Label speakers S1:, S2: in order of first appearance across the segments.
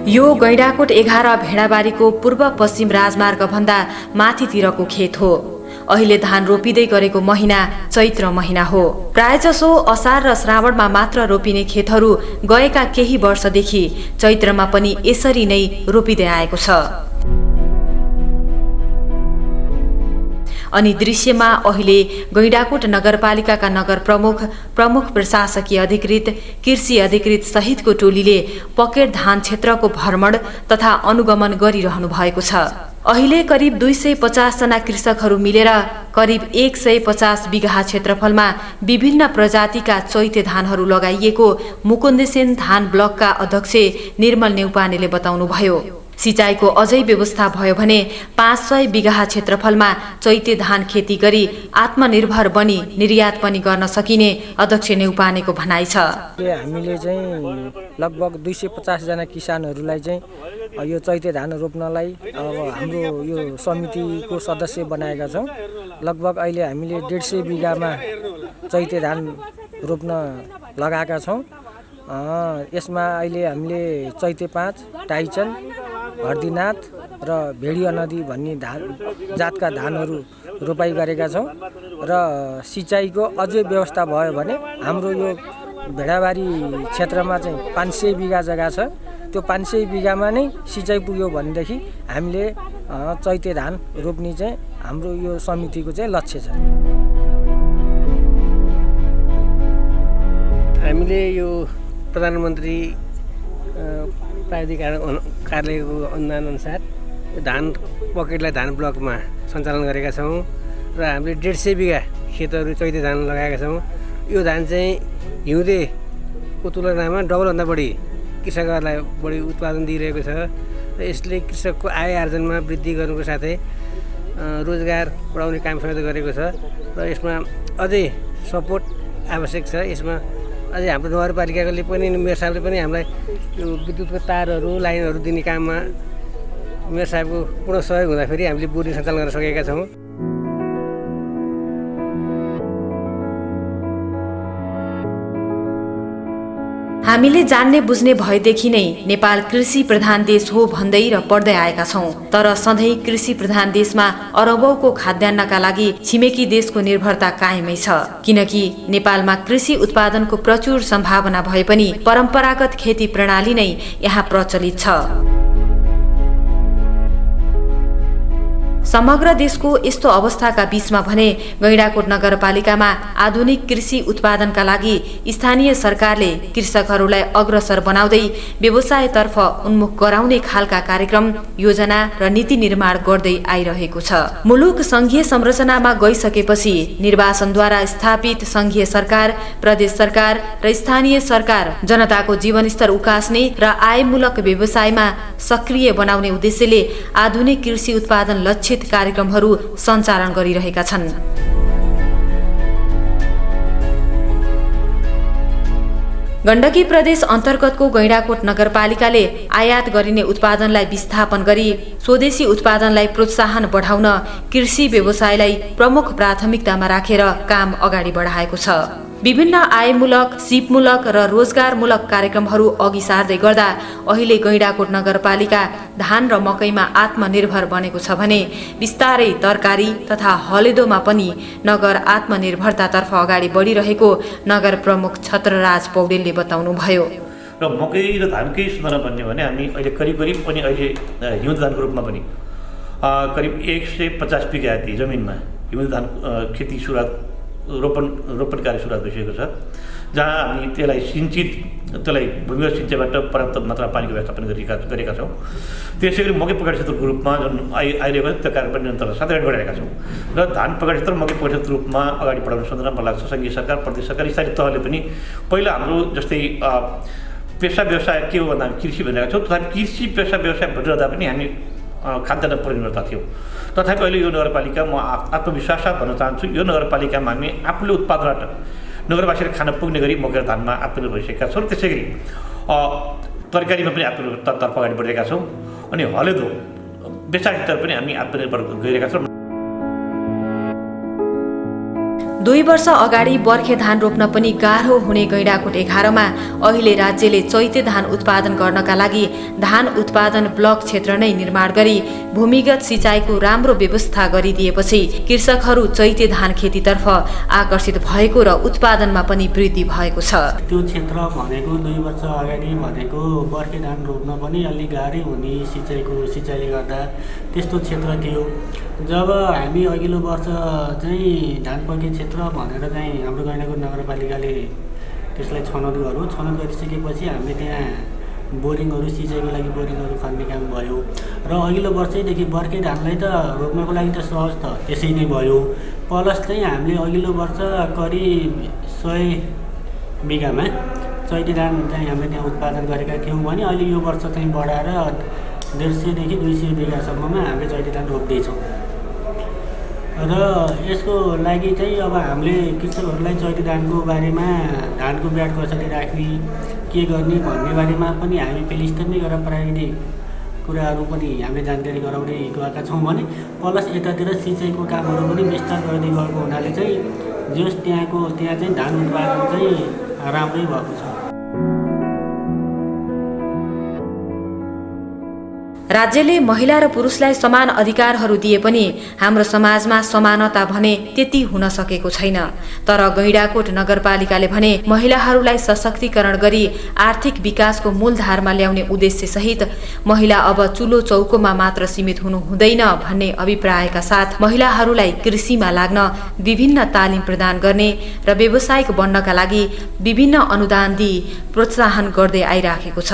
S1: यो गैंडाकोट 11 भेडाबारीको पूर्व पश्चिम राजमार्गभन्दा माथितिरको खेत हो। अहिले धान रोपिँदै गरेको महिना चैत्र महिना हो। प्रायजसो असार र श्रावणमा मात्र रोपिने खेतहरू गएका केही वर्षदेखि चैत्रमा पनि यसरी नै रोपिँदै आएको छ। अनि दृश्यमा अहिले गैंडाकोट नगरपालिकाका नगर प्रमुख प्रशासकीय अधिकृत, कृषि अधिकृत सहितको टोलीले पकेट धान क्षेत्रको भ्रमण तथा अनुगमन गरिरहनु भएको छ। अहिले करिब 250 जना कृषकहरू मिलेर करिब 150 बिघा क्षेत्रफलमा विभिन्न प्रजातिका चैते धानहरू लगाइएको मुकुन्देसेन धान ब्लकका अध्यक्ष निर्मल नेउपानेले बताउनुभयो। सिँचाइको अझै व्यवस्था भयो भने 500 बिघा क्षेत्रफलमा चैते धान खेती गरी आत्मनिर्भर बनी निर्यात पनि गर्न सकिने अध्यक्ष नेउपानेको भनाइ छ।
S2: हामीले चाहिँ लगभग 250 जना किसानहरूलाई चाहिँ यो चैते धान रोप्नलाई अब हाम्रो यो समितिको सदस्य बनाएका छौँ। लगभग अहिले हामीले 150 बिघामा चैते धान रोप्न लगाएका छौँ। यसमा अहिले हामीले चैते 5, टाइचन, हर्दीनाथ र भेडिया नदी भन्ने जातका धानहरू रोपाई गरेका छौँ। र सिँचाइको अझै व्यवस्था भयो भने हाम्रो यो भेडाबारी क्षेत्रमा चाहिँ 500 बिघा जग्गा छ। त्यो 500 बिघामा नै सिँचाइ पुग्यो भनेदेखि हामीले चैते धान रोप्ने चाहिँ हाम्रो यो समितिको चाहिँ लक्ष्य छ।
S3: हामीले यो प्रधानमन्त्री प्राविधिक कार्यालयको अनुदान अनुसार धान पकेटलाई धान ब्लकमा सञ्चालन गरेका छौँ र हामीले 150 बिघा खेतहरू चैते धान लगाएका छौँ। यो धान चाहिँ हिउँदेको तुलनामा डबलभन्दा बढी कृषकहरूलाई बढी उत्पादन दिइरहेको छ र यसले कृषकको आय आर्जनमा वृद्धि गर्नुको साथै रोजगार बढाउने काम समेत गरेको छ र यसमा अझै सपोर्ट आवश्यक छ। यसमा अझै हाम्रो नगरपालिकाले पनि मेयर साहबले पनि हामीलाई यो विद्युतको तारहरू लाइनहरू दिने काममा मेयर साहबको पूर्ण सहयोग हुँदाखेरि हामीले बोर्डिङ सञ्चालन गर्न सकेका छौँ।
S1: हामीले जान्ने बुझ्ने भएदेखि नै नेपाल कृषि प्रधान देश हो भन्दै र पढ्दै आएका छौँ। तर सधैँ कृषि प्रधान देशमा अरबौंको खाद्यान्नका लागि छिमेकी देशको निर्भरता कायमै छ। किनकि नेपालमा कृषि उत्पादनको प्रचुर सम्भावना भए पनि परम्परागत खेती प्रणाली नै यहाँ प्रचलित छ। समग्र देशको यस्तो अवस्थाका बीचमा भने गैंडाकोट नगरपालिकामा आधुनिक कृषि उत्पादनका लागि स्थानीय सरकारले कृषकहरूलाई अग्रसर बनाउँदै व्यवसायतर्फ उन्मुख गराउने खालका कार्यक्रम, योजना र नीति निर्माण गर्दै आइरहेको छ। मुलुक संघीय संरचनामा गइसकेपछि निर्वाचनद्वारा स्थापित संघीय सरकार, प्रदेश सरकार र स्थानीय सरकार जनताको जीवनस्तर उकास्ने र आयमूलक व्यवसायमा सक्रिय बनाउने उद्देश्यले आधुनिक कृषि उत्पादन लक्षित कार्यक्रमहरू सञ्चालन गरिरहेका छन्। गण्डकी प्रदेश अन्तर्गतको गैंडाकोट नगरपालिकाले आयात गरिने उत्पादनलाई विस्थापन गरी स्वदेशी उत्पादनलाई प्रोत्साहन बढाउन कृषि व्यवसायलाई प्रमुख प्राथमिकतामा राखेर काम अगाडि बढाएको छ। विभिन्न आयमूलक, सिपमूलक र रोजगारमूलक कार्यक्रमहरू अघि सार्दै गर्दा अहिले गैंडाकोट नगरपालिका धान र मकैमा आत्मनिर्भर बनेको छ भने बिस्तारै तरकारी तथा हलेदोमा पनि नगर आत्मनिर्भरतातर्फ अगाडि बढिरहेको नगर प्रमुख छत्रराज पौडेलले बताउनुभयो।
S4: र मकै र धानकै सुधार भन्ने भने हामी अहिले करिब पनि अहिले हिउँद धानको रूपमा पनि करिब 150 बिघा जमिनमा हिउँद धान खेती सुरुवात रोपन कार्य सुरुवात भइसकेको छ, जहाँ हामी त्यसलाई भूमिगत सिँचाइबाट पर्याप्त मात्रामा पानीको व्यवस्थापन गरेका छौँ। त्यसै गरी मकै पकाउने क्षेत्रको रूपमा जुन आइरहेको छ त्यो कार्य पनि निरन्तर साथै अगाडि बढाएका छौँ र धान पकाउने क्षेत्र, मकै पकाउने क्षेत्र रूपमा अगाडि बढाउने सन्दर्भमा लाग्छ। सङ्घीय सरकार, प्रदेश सरकार, स्थानीय तहले पनि पहिला हाम्रो जस्तै पेसा व्यवसाय के हो भन्दा हामी कृषि भनिरहेका छौँ, तथापि कृषि पेसा व्यवसाय भनिरहँदा पनि हामी खाद्यान्न परिनिर्भरता थियो। तथापि अहिले यो नगरपालिका म आत्मविश्वास साथ भन्न चाहन्छु, यो नगरपालिकामा हामी आफूले उत्पादनबाट नगरवासीले खान पुग्ने गरी मकै र धानमा आत्मनिर्भर भइसकेका छौँ। त्यसै गरी तरकारीमा पनि आत्मनिर्भरतातर्फ अगाडि बढेका छौँ अनि हलेदो बेसारतिर पनि हामी आत्मनिर्भर गइरहेका छौँ।
S1: 2 वर्ष अगाडि बर्खे धान रोप्न पनि गाह्रो हुने गैंडाकोट 11मा अहिले राज्यले चैते धान उत्पादन गर्नका लागि धान उत्पादन ब्लक क्षेत्र नै निर्माण गरी भूमिगत सिँचाइको राम्रो व्यवस्था गरिदिएपछि कृषकहरू चैते धान खेतीतर्फ आकर्षित भएको र उत्पादनमा पनि वृद्धि भएको छ।
S5: त्यो क्षेत्र भनेको 2 वर्ष अगाडि भनेको बर्खे धान रोप्न पनि अलि गाह्रै हुने सिँचाइले गर्दा त्यस्तो क्षेत्र थियो। जब हामी अघिल्लो वर्ष चाहिँ धान पके क्षेत्र भनेर चाहिँ हाम्रो गैंडाकोट नगरपालिकाले त्यसलाई छनौट गरिसकेपछि हामीले त्यहाँ बोरिङहरू सिँचाइको लागि बोरिङहरू खन्ने काम भयो र अघिल्लो वर्षैदेखि बर्खे धानलाई त रोप्नको लागि त सहज त त्यसै नै भयो। प्लस चाहिँ हामीले अघिल्लो वर्ष करिब 100 बिघामा चैते धान चाहिँ हामीले त्यहाँ उत्पादन गरेका थियौँ भने अहिले यो वर्ष चाहिँ बढाएर 150 देखि 200 बिघासम्ममा हामीले चैते धान रोप्दैछौँ र यसको लागि चाहिँ अब हामीले कृषकहरूलाई चैते धानको बारेमा धानको ब्याड कसरी राख्ने के गर्ने भन्ने बारेमा पनि हामी पेली स्तरमै गरेर प्राविधिक कुराहरू पनि हामीले जानकारी गराउँदै गएका छौँ भने प्लस यतातिर सिँचाइको कामहरू पनि विस्तार गर्दै गएको हुनाले चाहिँ त्यहाँ चाहिँ धान उत्पादन चाहिँ राम्रै भएको छ।
S1: राज्यले महिला र पुरुषलाई समान अधिकारहरू दिए पनि हाम्रो समाजमा समानता भने त्यति हुन सकेको छैन। तर गैंडाकोट नगरपालिकाले भने महिलाहरूलाई सशक्तिकरण गरी आर्थिक विकासको मूलधारमा ल्याउने उद्देश्य सहित महिला अब चुलो चौकोमा मात्र सीमित हुनु हुँदैन भन्ने अभिप्रायका साथ महिलाहरूलाई कृषिमा लाग्न विभिन्न तालिम प्रदान गर्ने र व्यावसायिक बन्नका लागि विभिन्न अनुदान दिई प्रोत्साहन गर्दै आइराखेको छ।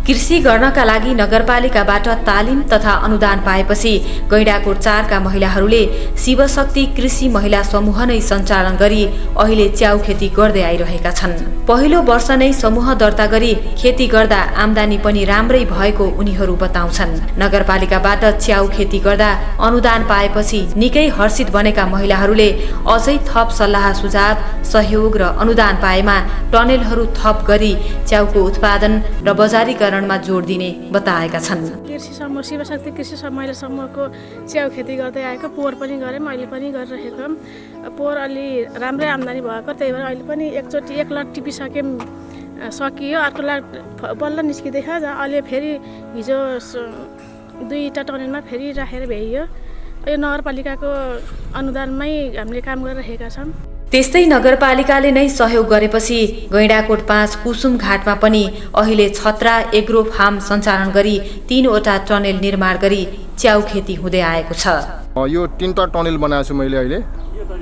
S1: कृषि गर्नका लागि नगरपालिकाबाट तालिम तथा अनुदान पाएपछि गैंडाकोट 4 का महिलाहरूले शिवशक्ति कृषि महिला समूह नै सञ्चालन गरी अहिले च्याउ खेती गर्दै आइरहेका छन्। पहिलो वर्ष नै समूह दर्ता गरी खेती गर्दा आम्दानी पनि राम्रै भएको उनीहरू बताउँछन्। नगरपालिकाबाट च्याउ खेती गर्दा अनुदान पाएपछि निकै हर्षित बनेका महिलाहरूले अझै थप सल्लाह सुझाव सहयोग र अनुदान पाएमा टनेलहरू थप गरी च्याउको उत्पादन र बजारीकरण जोड दिने बताएका छन्।
S6: कृषि समूह शिवशक्ति कृषि महिला समूहको च्याउ खेती गर्दै आएको पोहोर पनि गरेँ, अहिले पनि गरिरहेको। पोहोर अलि राम्रै आम्दानी भएको, त्यही भएर अहिले पनि एकचोटि 1 लाख सकियो, अर्को लाख बल्ल निस्किँदैछ। अहिले फेरि हिजो 2टा टनेलमा फेरि राखेर भ्याइयो। यो नगरपालिकाको अनुदानमै हामीले काम गरिरहेका छौँ।
S1: त्यस्तै नगरपालिकाले नै सहयोग गरेपछि गैंडाकोट 5 कुसुम घाटमा पनि अहिले छत्रा एग्रो फार्म सञ्चालन गरी 3वटा टनेल निर्माण गरी च्याउ खेती हुँदै आएको छ।
S7: यो 3टा टनेल बनाएको छु मैले अहिले।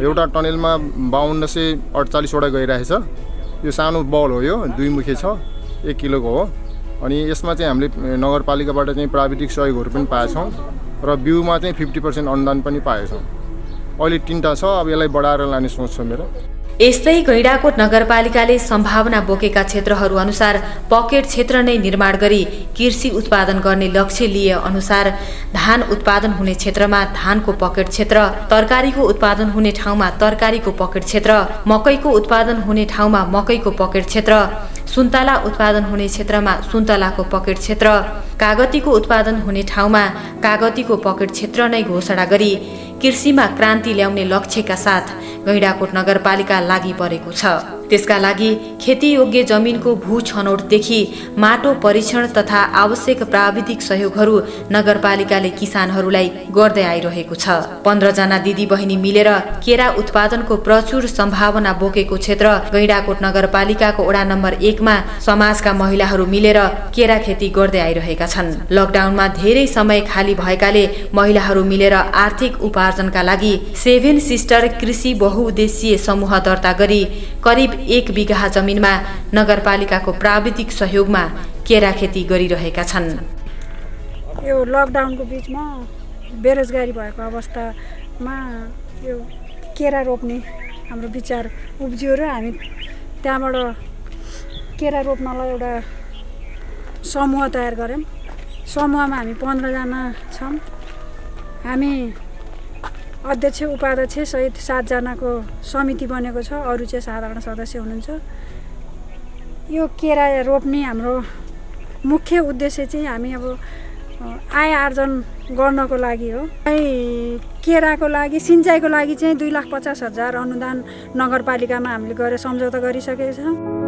S7: एउटा टनेलमा 5248 वटा गइरहेछ। यो सानो बल हो, यो 2 मुखे छ, 1 किलोको हो। अनि यसमा चाहिँ हामीले नगरपालिकाबाट चाहिँ प्राविधिक सहयोगहरू पनि पाएछौँ र बिउमा चाहिँ 50% अनुदान पनि पाएछौँ। अहिले 3टा छ, अब यसलाई बढाएर लाने सोच छ मेरो।
S1: यस्तै गैंडाकोट नगरपालिकाले सम्भावना बोकेका क्षेत्रहरू अनुसार पकेट क्षेत्र नै निर्माण गरी कृषि उत्पादन गर्ने लक्ष्य लिए अनुसार धान उत्पादन हुने क्षेत्रमा धानको पकेट क्षेत्र, तरकारीको उत्पादन हुने ठाउँमा तरकारीको पकेट क्षेत्र, मकैको उत्पादन हुने ठाउँमा मकैको पकेट क्षेत्र, सुन्तला उत्पादन हुने क्षेत्रमा सुन्तलाको पकेट क्षेत्र, कागतीको उत्पादन हुने ठाउँमा कागतीको पकेट क्षेत्र नै घोषणा गरी कृषिमा क्रान्ति ल्याउने लक्ष्यका साथ गैंडाकोट नगरपालिका लागि परेको छ। त्यसका लागि खेतीयोग्य जमिनको भू छनौटदेखि माटो परीक्षण तथा आवश्यक प्राविधिक सहयोगहरू नगरपालिकाले किसानहरूलाई गर्दै आइरहेको छ। 15 जना दिदी बहिनी मिलेर केरा उत्पादनको प्रचुर सम्भावना बोकेको क्षेत्र गैंडाकोट नगरपालिकाको वडा नम्बर 1 मा समाजका महिलाहरू मिलेर केरा खेती गर्दै आइरहेका छन्। लकडाउनमा धेरै समय खाली भएकाले महिलाहरू मिलेर आर्थिक उपार्जनका लागि 7 सिस्टर कृषि बहुउद्देश्यीय समूह दर्ता गरी करिब 1 बिघा जमिनमा नगरपालिकाको प्राविधिक सहयोगमा केरा खेती गरिरहेका छन्।
S8: यो लकडाउनको बीचमा बेरोजगारी भएको अवस्थामा यो केरा रोप्ने हाम्रो विचार उब्जियो र हामी त्यहाँबाट केरा रोप्नलाई एउटा समूह तयार गऱ्यौँ। समूहमा हामी 15 जना छौँ। हामी अध्यक्ष उपाध्यक्ष सहित 7 जनाको समिति बनेको छ। अरू चाहिँ साधारण सदस्य हुनुहुन्छ। यो केरा रोप्ने हाम्रो मुख्य उद्देश्य चाहिँ हामी अब आय आर्जन गर्नको लागि हो। केराको लागि सिँचाइको लागि चाहिँ 2,50,000 अनुदान नगरपालिकामा हामीले गरेर सम्झौता गरिसकेका छौँ।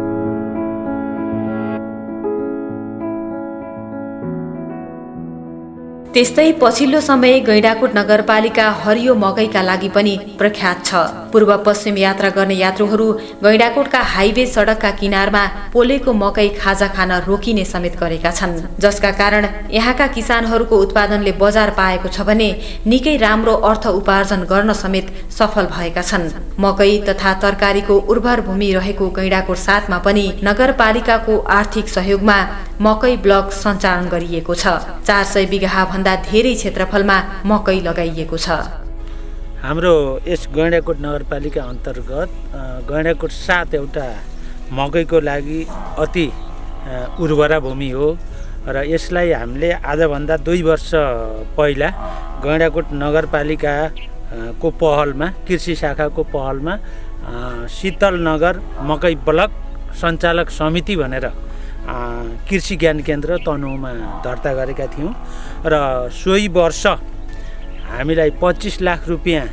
S1: त्यस्तै पछिल्लो समय गैंडाकोट नगरपालिका हरियो मकैका लागि पनि प्रख्यात छ। पूर्व पश्चिम यात्रा गर्ने यात्रुहरू गैंडाकोटका हाइवे सडकका किनारमा पोलेको मकै खाजा खान रोकिने समेत गरेका छन्, जसका कारण यहाँका किसानहरूको उत्पादनले बजार पाएको छ भने निकै राम्रो अर्थ उपार्जन गर्न समेत सफल भएका छन्। मकै तथा तरकारीको उर्वर भूमि रहेको गैंडाकोट 7 मा पनि नगरपालिकाको आर्थिक सहयोगमा मकै ब्लक सञ्चालन गरिएको छ। 400 बिघा भन्दा धेरै क्षेत्रफलमा मकै लगाइएको छ।
S9: हाम्रो यस गैंडाकोट नगरपालिका अन्तर्गत गैंडाकोट 7 एउटा मकैको लागि अति उर्वरा भूमि हो र यसलाई हामीले आजभन्दा 2 वर्ष पहिला गैंडाकोट नगरपालिका को पहलमा कृषि शाखाको पहलमा शीतल नगर मकै ब्लक सञ्चालक समिति भनेर कृषि ज्ञान केन्द्र तनहुँमा दर्ता गरेका थियौँ र सोही वर्ष हामीलाई 25 लाख रुपियाँ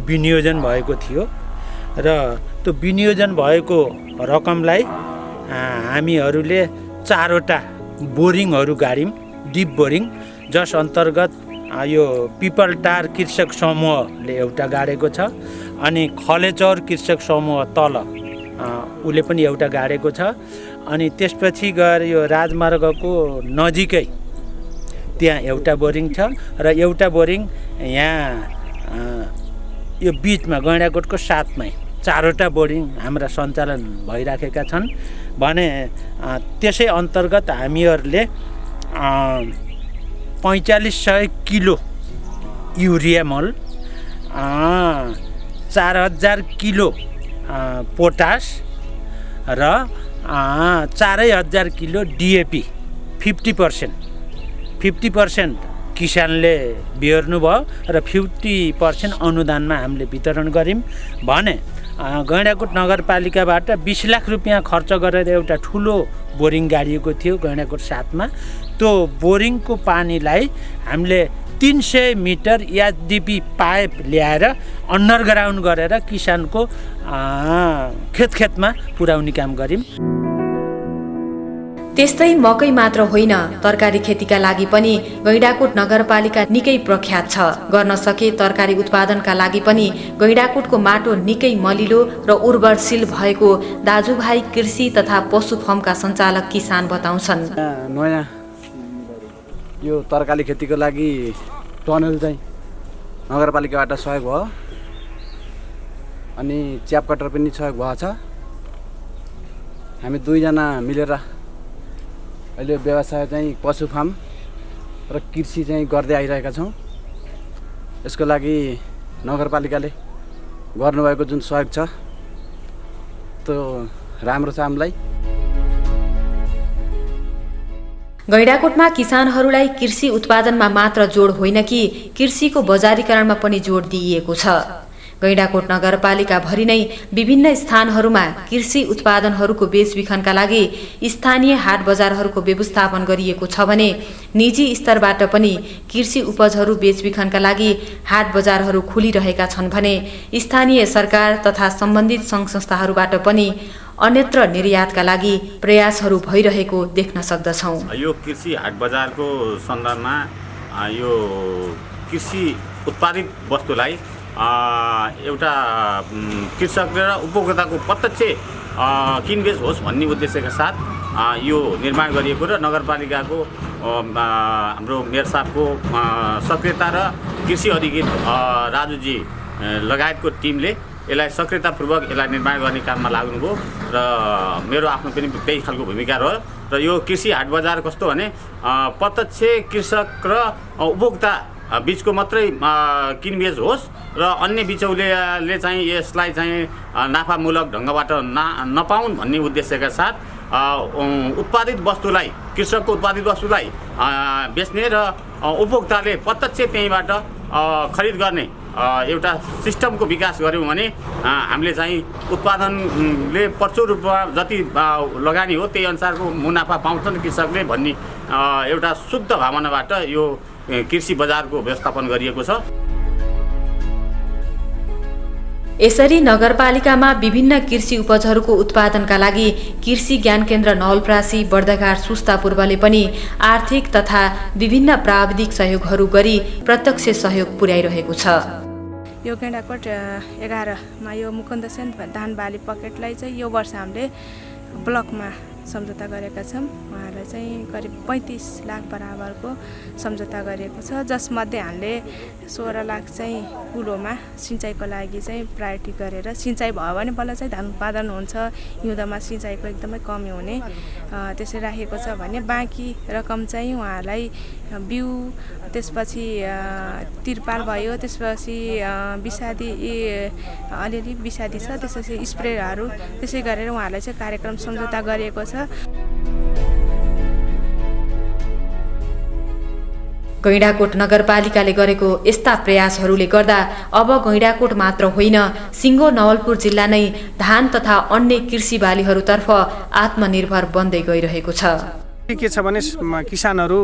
S9: विनियोजन भएको थियो र त्यो विनियोजन भएको रकमलाई हामीहरूले 4 वटा बोरिङहरू गाड्यौँ, डिप बोरिङ, जस अन्तर्गत यो पिपलटार कृषक समूहले एउटा गाडेको छ अनि खलेचौर कृषक समूह तल उसले पनि एउटा गाडेको छ अनि त्यसपछि गएर यो राजमार्गको नजिकै त्यहाँ एउटा बोरिङ छ र एउटा बोरिङ यहाँ यो बिचमा गैंडाकोटको 7 मै 4 वटा बोरिङ हाम्रा सञ्चालन भइराखेका छन् भने त्यसै अन्तर्गत हामीहरूले 4500 किलो युरिया मल, 4000 किलो पोटास र 4000 किलो डिएपी 50% किसानले बिहोर्नु भयो र 50% अनुदानमा हामीले वितरण गऱ्यौँ भने गैंडाकोट नगरपालिकाबाट 20 लाख रुपियाँ खर्च गरेर एउटा ठुलो बोरिङ गाडिएको थियो गैंडाकोट 7 मा। त्यो बोरिङको पानीलाई हामीले 300 मिटर एचडिपी पाइप ल्याएर अन्डरग्राउन्ड गरेर किसानको खेतमा पुर्याउने काम गऱ्यौँ।
S1: त्यस्तै मकै मात्र होइन, तरकारी खेतीका लागि पनि गैंडाकोट नगरपालिका निकै प्रख्यात छ। गर्न सके तरकारी उत्पादनका लागि पनि गैंडाकोटको माटो निकै मलिलो र उर्वरशील भएको दाजुभाइ कृषि तथा पशु फर्मका सञ्चालक किसान बताउँछन्।
S10: नयाँ यो तरकारी खेतीको लागि टनल चाहिँ नगरपालिकाबाट सहयोग भयो अनि च्याप कटर पनि सहयोग भएको छ। हामी 2 जना मिलेर अहिले व्यवसाय चाहिँ पशु फार्म र कृषि चाहिँ गर्दै आइरहेका छौँ। यसको लागि नगरपालिकाले गर्नुभएको जुन सहयोग छ त्यो राम्रो छ हामीलाई।
S1: गैंडाकोटमा किसानहरूलाई कृषि उत्पादनमा मात्र जोड होइन कि कृषिको बजारीकरणमा पनि जोड दिइएको छ। गैंडाकोट नगरपालिका भरि नै विभिन्न स्थानहरूमा कृषि उत्पादनहरूको बेचबिखनका लागि स्थानीय हाट बजारहरूको व्यवस्थापन गरिएको छ भने निजी स्तरबाट पनि कृषि उपजहरू बेचबिखनका लागि हाट बजारहरू खुलिरहेका छन् भने स्थानीय सरकार तथा सम्बन्धित सङ्घ संस्थाहरूबाट पनि अन्यत्र निर्यातका लागि प्रयासहरू भइरहेको देख्न सक्दछौँ।
S11: यो कृषि हाट बजारको सन्दर्भमा यो कृषि उत्पादित वस्तुलाई एउटा कृषक र उपभोक्ताको प्रत्यक्ष किनबेच होस् भन्ने उद्देश्यका साथ यो निर्माण गरिएको र नगरपालिकाको हाम्रो मेयर साहबको सक्रियता र कृषि अधिकृत राजुजी लगायतको टिमले यसलाई सक्रियतापूर्वक यसलाई निर्माण गर्ने काममा लाग्नुभयो र मेरो आफ्नो पनि त्यही खालको भूमिका रह्यो र यो कृषि हाट बजार कस्तो भने प्रत्यक्ष कृषक र उपभोक्ता बिचको मात्रै किनबेच होस् र अन्य बिचौलियाले चाहिँ यसलाई चाहिँ नाफामूलक ढङ्गबाट नपाउन् भन्ने उद्देश्यका साथ उत्पादित वस्तुलाई कृषकको उत्पादित वस्तुलाई बेच्ने र उपभोक्ताले प्रत्यक्ष त्यहीँबाट खरिद गर्ने एउटा सिस्टमको विकास गऱ्यौँ भने हामीले चाहिँ उत्पादनले प्रचुर रूपमा जति लगानी हो त्यही अनुसारको मुनाफा पाउँछन् कृषकले भन्ने एउटा शुद्ध भावनाबाट यो कृषि बजारको व्यवस्थापन गरिएको छ।
S1: यसरी नगरपालिकामा विभिन्न कृषि उपजहरूको उत्पादनका लागि कृषि ज्ञान केन्द्र नवलपरासी बर्दघाट सुस्ता पूर्वले पनि आर्थिक तथा विभिन्न प्राविधिक सहयोगहरू गरी प्रत्यक्ष सहयोग पुर्याइरहेको छ।
S12: यो गैंडाकोट 11मा यो मुकुन्दसेन धान बाली पकेटलाई चाहिँ यो वर्ष हामीले ब्लकमा सम्झौता गरेका छौँ। उहाँहरूलाई चाहिँ करिब 35 लाख बराबरको सम्झौता गरेको छ, जसमध्ये हामीले 16 लाख चाहिँ कुलोमा सिँचाइको लागि चाहिँ प्रायोरिटी गरेर सिँचाइ भयो भने बल्ल चाहिँ धान उत्पादन हुन्छ, हिउँदमा सिँचाइको एकदमै कमी हुने त्यसरी राखेको छ भने बाँकी रकम चाहिँ उहाँहरूलाई बिउ, त्यसपछि तिरपाल भयो, त्यसपछि विषादी अलिअलि विषादी छ, त्यसपछि स्प्रेहरू त्यसै गरेर उहाँहरूलाई चाहिँ कार्यक्रम सम्झौता गरिएको छ।
S1: गैंडाकोट नगरपालिकाले गरेको यस्ता प्रयासहरूले गर्दा अब गैंडाकोट मात्र होइन, सिङ्गो नवलपुर जिल्ला नै धान तथा अन्य कृषि बालीहरूतर्फ आत्मनिर्भर बन्दै गइरहेको छ।
S3: के छ भने किसानहरू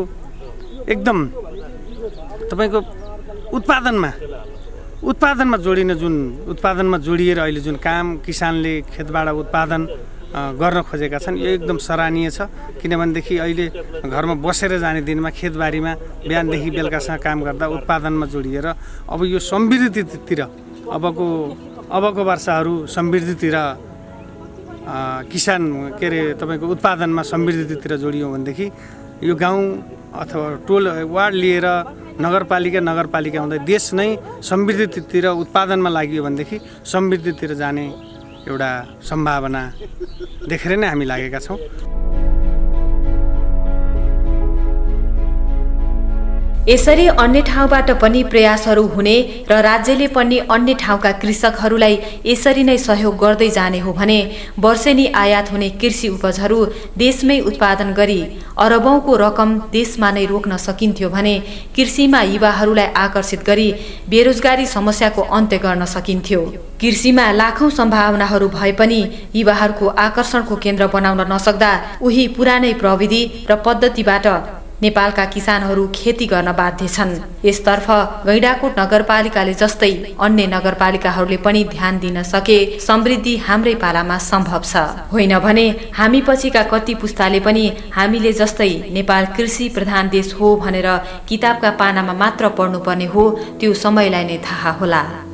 S3: एकदम तपाईँको उत्पादनमा जोडिएर अहिले जुन काम किसानले खेतबाट उत्पादन गर्न खोजेका छन् यो एकदम सराहनीय छ। किनभनेदेखि अहिले घरमा बसेर जाने दिनमा खेतबारीमा बिहानदेखि बेलुकासम्म काम गर्दा उत्पादनमा जोडिएर अब यो समृद्धितिर अबको वर्षहरू समृद्धितिर किसान के अरे तपाईँको उत्पादनमा समृद्धितिर जोडियो भनेदेखि यो गाउँ अथवा टोल वार्ड लिएर नगरपालिका हुँदै देश नै समृद्धितिर उत्पादनमा लाग्यो भनेदेखि समृद्धितिर जाने एउटा सम्भावना देखेर नै हामी लागेका छौँ।
S1: यसरी अन्य ठाउँबाट पनि प्रयासहरू हुने र राज्यले पनि अन्य ठाउँका कृषकहरूलाई यसरी नै सहयोग गर्दै जाने हो भने वर्षेनी आयात हुने कृषि उपजहरू देशमै उत्पादन गरी अरबौंको रकम देशमा नै रोक्न सकिन्थ्यो भने कृषिमा युवाहरूलाई आकर्षित गरी बेरोजगारी समस्याको अन्त्य गर्न सकिन्थ्यो। कृषिमा लाखौं सम्भावनाहरू भए पनि युवाहरूको आकर्षणको केन्द्र बनाउन नसक्दा उही पुरानै प्रविधि र पद्धतिबाट नेपालका किसानहरू खेती गर्न बाध्य छन्। यसतर्फ गैंडाकोट नगरपालिकाले जस्तै अन्य नगरपालिकाहरूले पनि ध्यान दिन सके समृद्धि हाम्रै पालामा सम्भव छ। होइन भने हामी पछिका कति पुस्ताले पनि हामीले जस्तै नेपाल कृषि प्रधान देश हो भनेर किताबका पानामा मात्र पढ्नुपर्ने हो, त्यो समयलाई नै थाहा होला।